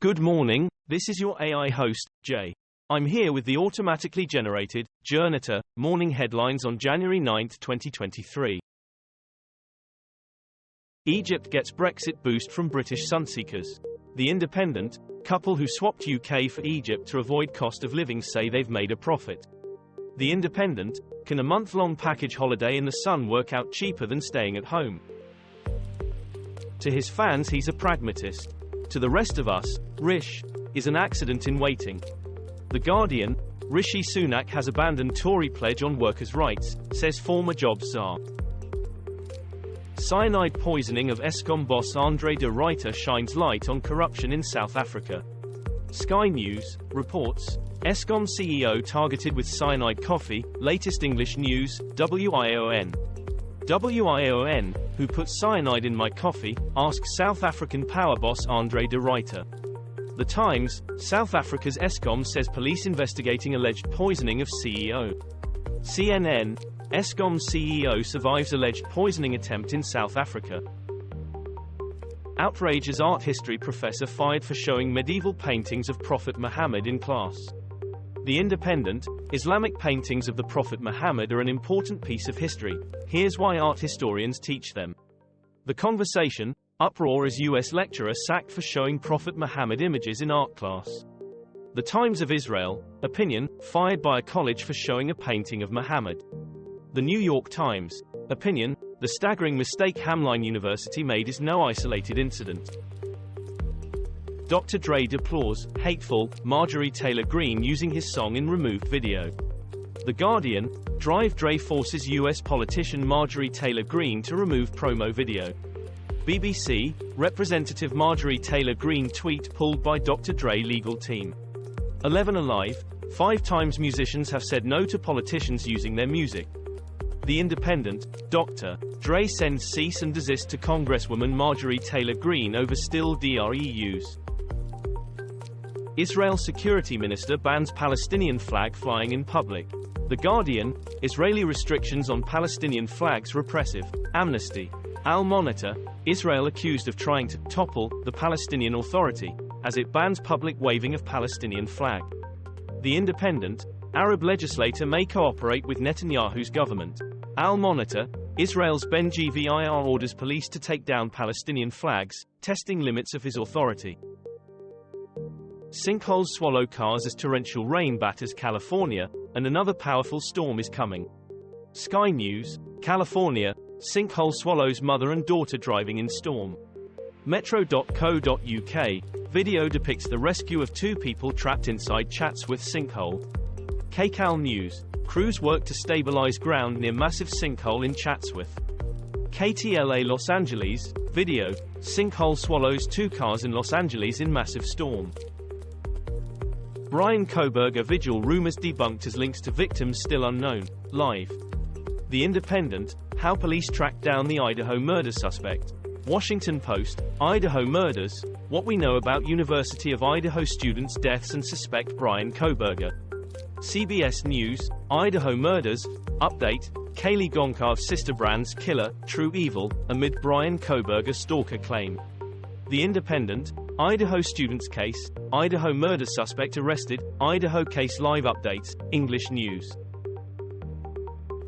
Good morning, this is your AI host, Jay. I'm here with the automatically generated, Journato, morning headlines on January 9, 2023. Egypt gets Brexit boost from British Sunseekers. The Independent, couple who swapped UK for Egypt to avoid cost of living say they've made a profit. The Independent, can a month-long package holiday in the sun work out cheaper than staying at home? To his fans he's a pragmatist. To the rest of us, Rish is an accident in waiting. The Guardian, Rishi Sunak has abandoned Tory pledge on workers' rights, says former Jobs czar. Cyanide poisoning of Eskom boss Andre de Ruyter shines light on corruption in South Africa. Sky News reports, Eskom CEO targeted with cyanide coffee, latest English news, WION. WION, who put cyanide in my coffee, asks South African power boss Andre de Ruyter. The Times, South Africa's Eskom says police investigating alleged poisoning of CEO. CNN, Eskom CEO survives alleged poisoning attempt in South Africa. Outrage as art history professor fired for showing medieval paintings of Prophet Muhammad in class. The Independent, Islamic paintings of the Prophet Muhammad are an important piece of history. Here's why art historians teach them. The Conversation, uproar as US lecturer sacked for showing Prophet Muhammad images in art class. The Times of Israel, opinion, fired by a college for showing a painting of Muhammad. The New York Times, opinion, the staggering mistake Hamline University made is no isolated incident. Dr. deplores, hateful, Marjorie Taylor Greene using his song in removed video. The Guardian, Drive Dre forces US politician Marjorie Taylor Greene to remove promo video. BBC, Representative Marjorie Taylor Greene tweet pulled by Dr. Dre legal team. 11 Alive, 5 times musicians have said no to politicians using their music. The Independent, Dr. Dre sends cease and desist to Congresswoman Marjorie Taylor Greene over still DRE use. Israel Security Minister bans Palestinian flag flying in public. The Guardian, Israeli restrictions on Palestinian flags repressive. Amnesty. Al Monitor, Israel accused of trying to topple the Palestinian Authority, as it bans public waving of Palestinian flag. The Independent, Arab legislator may cooperate with Netanyahu's government. Al Monitor, Israel's Ben-Gvir orders police to take down Palestinian flags, testing limits of his authority. Sinkholes swallow cars as torrential rain batters California, and another powerful storm is coming. Sky News, California, sinkhole swallows mother and daughter driving in storm. Metro.co.uk, video depicts the rescue of 2 people trapped inside Chatsworth sinkhole. KCAL News, crews work to stabilize ground near massive sinkhole in Chatsworth. KTLA Los Angeles, video, sinkhole swallows 2 cars in Los Angeles in massive storm. Bryan Kohberger vigil rumors debunked as links to victims still unknown. Live. The Independent, how police tracked down the Idaho murder suspect. Washington Post, Idaho murders, what we know about University of Idaho students' deaths and suspect Bryan Kohberger. CBS News, Idaho murders, update, Kaylee Goncalves sister brand's killer, true evil, amid Bryan Kohberger stalker claim. The Independent, Idaho students case, Idaho murder suspect arrested, Idaho case live updates, English news.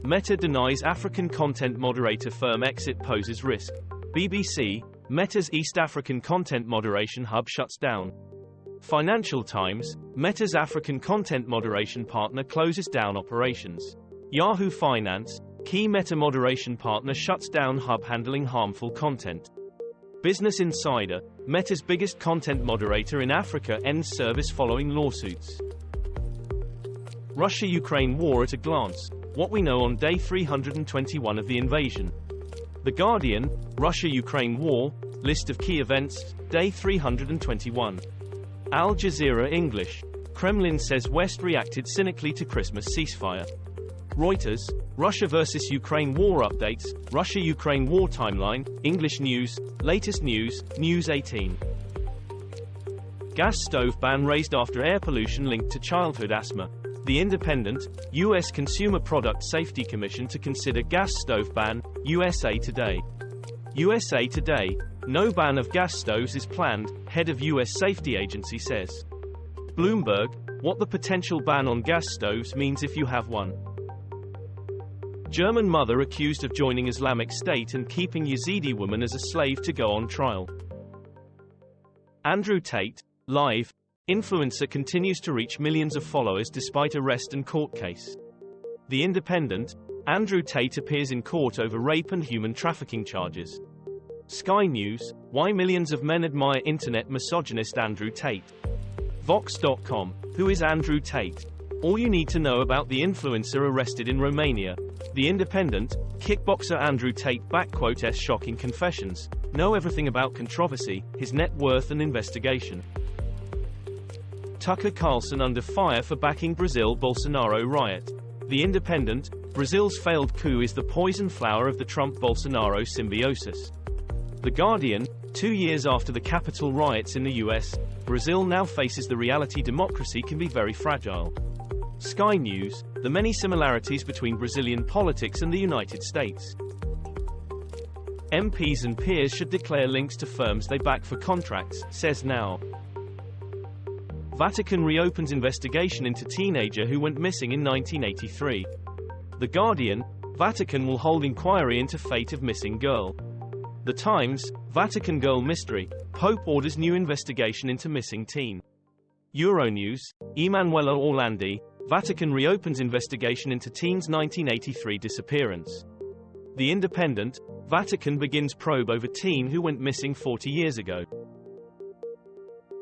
Meta denies African content moderator firm exit poses risk. BBC, Meta's East African content moderation hub shuts down. Financial Times, Meta's African content moderation partner closes down operations. Yahoo Finance, key Meta moderation partner shuts down hub handling harmful content. Business Insider, Meta's biggest content moderator in Africa ends service following lawsuits. Russia-Ukraine war at a glance, what we know on day 321 of the invasion. The Guardian, Russia-Ukraine war, list of key events, day 321. Al Jazeera English, Kremlin says West reacted cynically to Christmas ceasefire. Reuters, Russia vs. Ukraine war updates, Russia-Ukraine war timeline, English news, latest news, News 18. Gas stove ban raised after air pollution linked to childhood asthma. The Independent, U.S. Consumer Product Safety Commission to consider gas stove ban, USA Today. USA Today, No ban of gas stoves is planned, head of U.S. safety agency says. Bloomberg, what the potential ban on gas stoves means if you have one. German mother accused of joining Islamic State and keeping Yazidi woman as a slave to go on trial. Andrew Tate, live. Influencer continues to reach millions of followers despite arrest and court case. The Independent, Andrew Tate appears in court over rape and human trafficking charges. Sky News, why millions of men admire internet misogynist Andrew Tate. Vox.com, who is Andrew Tate? All you need to know about the influencer arrested in Romania. The Independent, kickboxer Andrew Tate *S shocking confessions. Know everything about controversy, his net worth and investigation. Tucker Carlson under fire for backing Brazil Bolsonaro riot. The Independent, Brazil's failed coup is the poison flower of the Trump-Bolsonaro symbiosis. The Guardian, 2 years after the Capitol riots in the US, Brazil now faces the reality democracy can be very fragile. Sky News, the many similarities between Brazilian politics and the United States. MPs and peers should declare links to firms they back for contracts, says Now. Vatican reopens investigation into teenager who went missing in 1983. The Guardian, Vatican will hold inquiry into fate of missing girl. The Times, Vatican girl mystery, Pope orders new investigation into missing teen. Euronews, Emanuela Orlandi, Vatican reopens investigation into teen's 1983 disappearance. The Independent, Vatican begins probe over teen who went missing 40 years ago.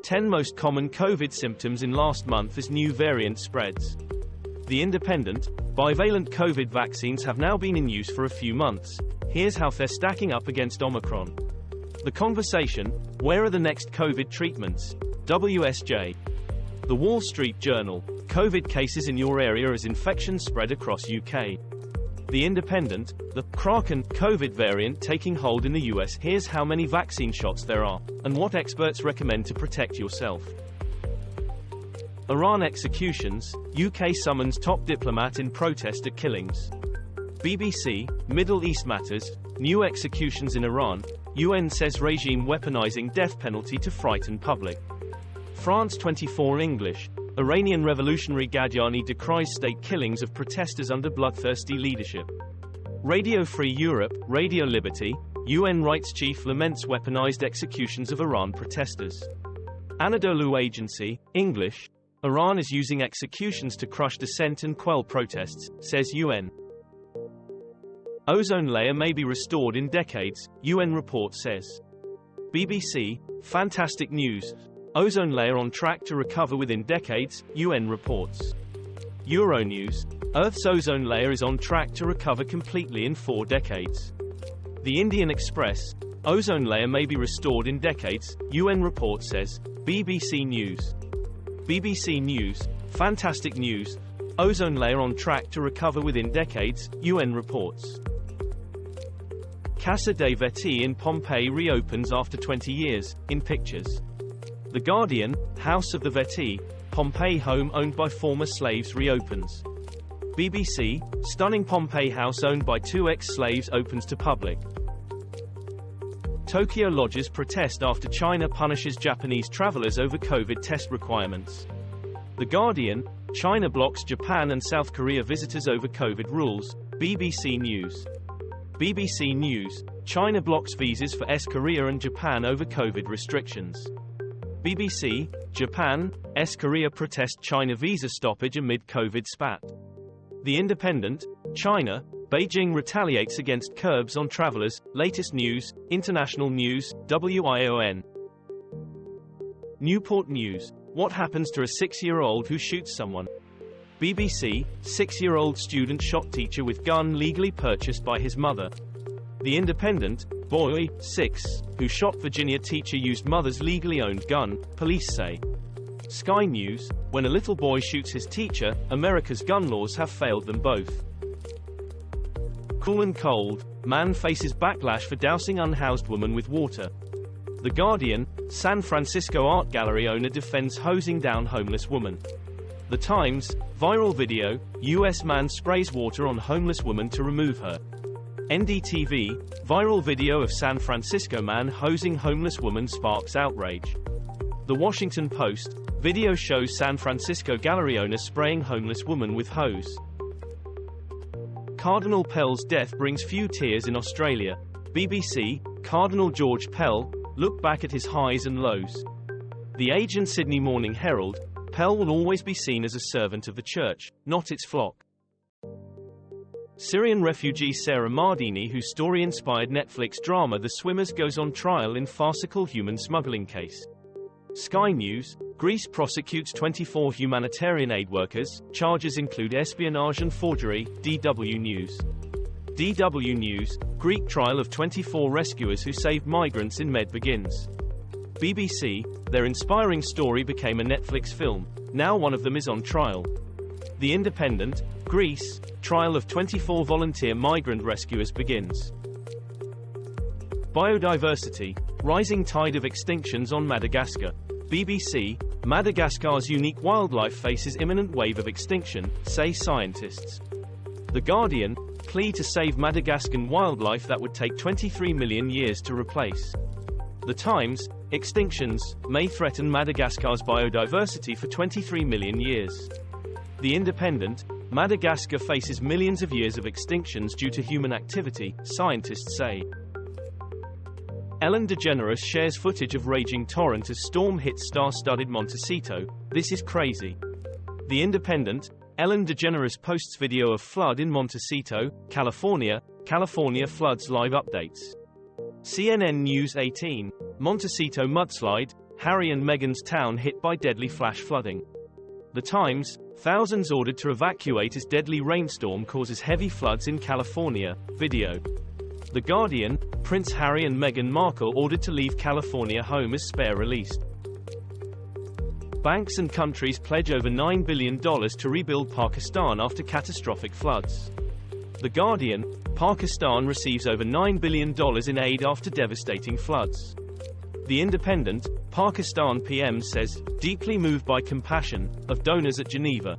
10 most common COVID symptoms in last month as new variant spreads. The Independent, bivalent COVID vaccines have now been in use for a few months. Here's how they're stacking up against Omicron. The Conversation, where are the next COVID treatments? WSJ. The Wall Street Journal, COVID cases in your area as infections spread across UK. The Independent, the Kraken COVID variant taking hold in the US. Here's how many vaccine shots there are, and what experts recommend to protect yourself. Iran executions, UK summons top diplomat in protest at killings. BBC, Middle East matters, new executions in Iran, UN says regime weaponizing death penalty to frighten public. France 24 English, Iranian revolutionary Gadiani decries state killings of protesters under bloodthirsty leadership. Radio Free Europe, Radio Liberty, UN rights chief laments weaponized executions of Iran protesters. Anadolu Agency, English, Iran is using executions to crush dissent and quell protests, says UN. Ozone layer may be restored in decades, UN report says. BBC, fantastic news. Ozone layer on track to recover within decades, UN reports. Euronews, Earth's ozone layer is on track to recover completely in 4 decades. The Indian Express, ozone layer may be restored in decades, UN report says. BBC News. BBC News, fantastic news. Ozone layer on track to recover within decades, UN reports. Casa dei Veti in Pompeii reopens after 20 years, in pictures. The Guardian, House of the Veti, Pompeii home owned by former slaves reopens. BBC, stunning Pompeii house owned by 2 ex-slaves opens to public. Tokyo lodges protest after China punishes Japanese travelers over COVID test requirements. The Guardian, China blocks Japan and South Korea visitors over COVID rules. BBC News. BBC News, China blocks visas for Korea and Japan over COVID restrictions. BBC, Japan, Korea protest China visa stoppage amid COVID spat. The Independent, China, Beijing retaliates against curbs on travelers. Latest news, international news, WION. Newport News, what happens to a 6-year-old who shoots someone? BBC, 6-year-old student shot teacher with gun legally purchased by his mother. The Independent, boy, 6, who shot Virginia teacher used mother's legally owned gun, police say. Sky News, when a little boy shoots his teacher, America's gun laws have failed them both. Cool and cold, man faces backlash for dousing unhoused woman with water. The Guardian, San Francisco art gallery owner defends hosing down homeless woman. The Times, viral video, US man sprays water on homeless woman to remove her. NDTV, viral video of San Francisco man hosing homeless woman sparks outrage. The Washington Post, video shows San Francisco gallery owner spraying homeless woman with hose. Cardinal Pell's death brings few tears in Australia. BBC, Cardinal George Pell, looked back at his highs and lows. The Age and Sydney Morning Herald, Pell will always be seen as a servant of the church, not its flock. Syrian refugee Sarah Mardini, whose story inspired Netflix drama The Swimmers, goes on trial in farcical human smuggling case. Sky News, Greece prosecutes 24 humanitarian aid workers, charges include espionage and forgery. DW News. DW News, Greek trial of 24 rescuers who saved migrants in Med begins. BBC, their inspiring story became a Netflix film, now one of them is on trial. The Independent, Greece, trial of 24 volunteer migrant rescuers begins. Biodiversity, rising tide of extinctions on Madagascar. BBC, Madagascar's unique wildlife faces imminent wave of extinction, say scientists. The Guardian, plea to save Madagascan wildlife that would take 23 million years to replace. The Times, extinctions may threaten Madagascar's biodiversity for 23 million years. The Independent, Madagascar faces millions of years of extinctions due to human activity, scientists say. Ellen DeGeneres shares footage of raging torrent as storm hits star-studded Montecito. This is crazy. The Independent, Ellen DeGeneres posts video of flood in Montecito, California. California floods live updates. CNN News 18, Montecito mudslide, Harry and Meghan's town hit by deadly flash flooding. The Times, thousands ordered to evacuate as deadly rainstorm causes heavy floods in California. Video. The Guardian, Prince Harry and Meghan Markle ordered to leave California home as spare released. Banks and countries pledge over $9 billion to rebuild Pakistan after catastrophic floods. The Guardian, Pakistan receives over $9 billion in aid after devastating floods. The Independent, Pakistan PM says, deeply moved by compassion, of donors at Geneva.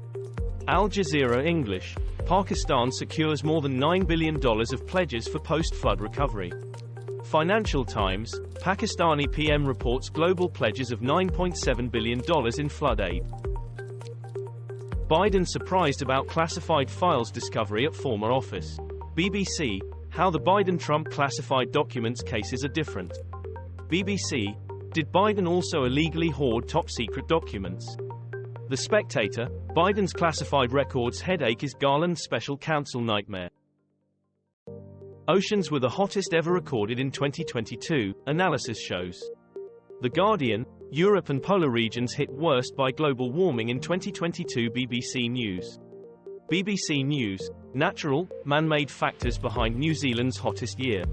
Al Jazeera English, Pakistan secures more than $9 billion of pledges for post-flood recovery. Financial Times, Pakistani PM reports global pledges of $9.7 billion in flood aid. Biden surprised about classified files discovery at former office. BBC, how the Biden-Trump classified documents cases are different. BBC, did Biden also illegally hoard top-secret documents? The Spectator, Biden's classified records headache is Garland's special counsel nightmare. Oceans were the hottest ever recorded in 2022, analysis shows. The Guardian, Europe and polar regions hit worst by global warming in 2022. BBC News. BBC News, natural, man-made factors behind New Zealand's hottest year.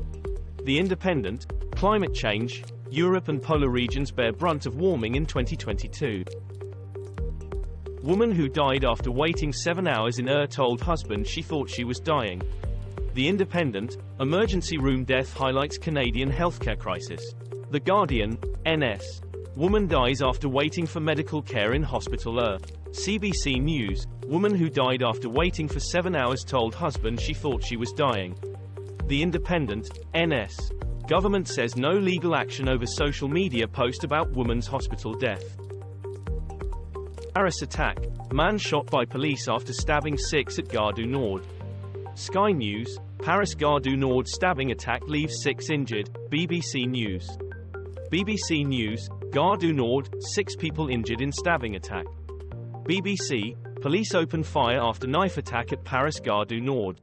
The Independent, climate change, Europe and polar regions bear brunt of warming in 2022. Woman who died after waiting 7 hours in told husband she thought she was dying. The Independent, emergency room death highlights Canadian healthcare crisis. The Guardian, NS, woman dies after waiting for medical care in hospital. CBC News, woman who died after waiting for 7 hours told husband she thought she was dying. The Independent, NS, government says no legal action over social media post about woman's hospital death. Paris attack, man shot by police after stabbing 6 at Gare du Nord. Sky News, Paris Gare du Nord stabbing attack leaves 6 injured. BBC News. BBC News, Gare du Nord, 6 people injured in stabbing attack. BBC, police open fire after knife attack at Paris Gare du Nord.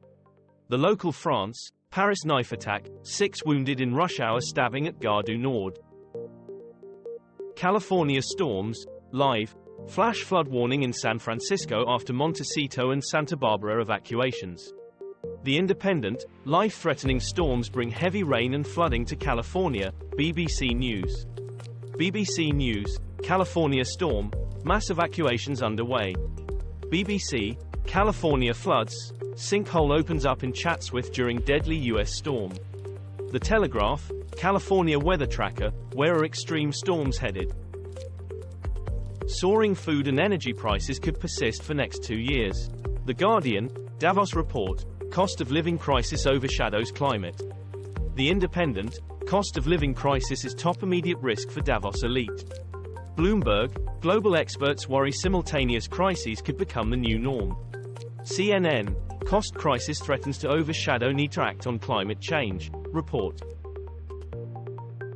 The Local France, Paris knife attack, 6 wounded in rush hour stabbing at Gare du Nord. California storms, live, flash flood warning in San Francisco after Montecito and Santa Barbara evacuations. The Independent, life-threatening storms bring heavy rain and flooding to California. BBC News. BBC News, California storm, mass evacuations underway. BBC, California floods, sinkhole opens up in Chatsworth during deadly U.S. storm. The Telegraph, California weather tracker, where are extreme storms headed? Soaring food and energy prices could persist for next 2 years. The Guardian, Davos report, cost of living crisis overshadows climate. The Independent, cost of living crisis is top immediate risk for Davos elite. Bloomberg, global experts worry simultaneous crises could become the new norm. CNN, cost crisis threatens to overshadow need to act on climate change, report.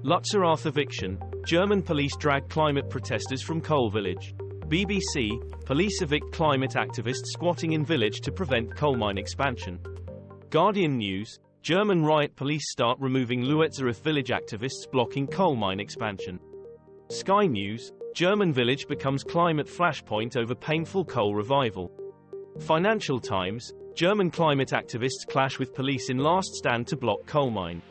Lützerath eviction, German police drag climate protesters from coal village. BBC, police evict climate activists squatting in village to prevent coal mine expansion. Guardian News, German riot police start removing Lützerath village activists blocking coal mine expansion. Sky News, German village becomes climate flashpoint over painful coal revival. Financial Times, German climate activists clash with police in last stand to block coal mine.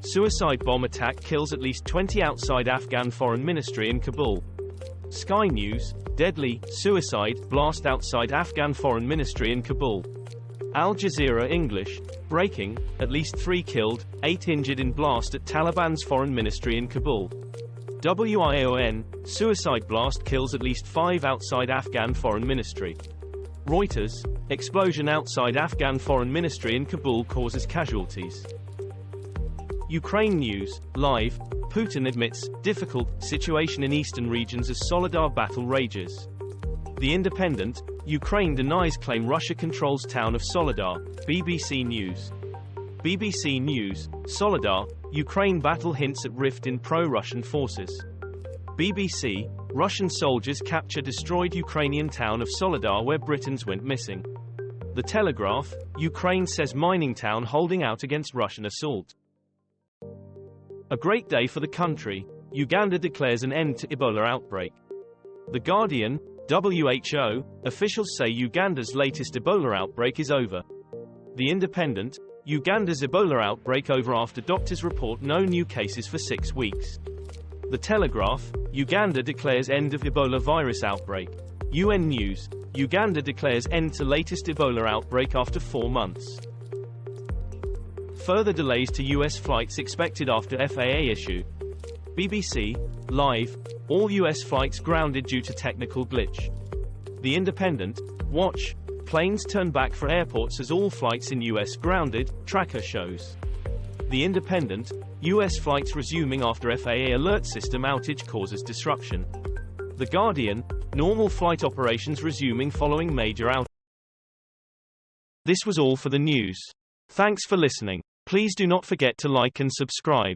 Suicide bomb attack kills at least 20 outside Afghan foreign ministry in Kabul. Sky News, deadly suicide blast outside Afghan foreign ministry in Kabul. Al Jazeera English, breaking, at least 3 killed, 8 injured in blast at Taliban's foreign ministry in Kabul. WION, suicide blast kills at least 5 outside Afghan foreign ministry. Reuters, explosion outside Afghan foreign ministry in Kabul causes casualties. Ukraine News, live, Putin admits, difficult situation in eastern regions as Soledar battle rages. The Independent, Ukraine denies claim Russia controls town of Soledar, BBC News. BBC News, Soledar, Ukraine battle hints at rift in pro-Russian forces. BBC, Russian soldiers capture destroyed Ukrainian town of Soledar where Britons went missing. The Telegraph, Ukraine says mining town holding out against Russian assault. A great day for the country, Uganda declares an end to Ebola outbreak. The Guardian, WHO, officials say Uganda's latest Ebola outbreak is over. The Independent, Uganda's Ebola outbreak over after doctors report no new cases for 6 weeks. The Telegraph, Uganda declares end of Ebola virus outbreak. UN News, Uganda declares end to latest Ebola outbreak after 4 months. Further delays to US flights expected after FAA issue. BBC, live, all US flights grounded due to technical glitch. The Independent, watch, planes turn back for airports as all flights in US grounded, tracker shows. The Independent, US flights resuming after FAA alert system outage causes disruption. The Guardian, normal flight operations resuming following major outage. This was all for the news. Thanks for listening. Please do not forget to like and subscribe.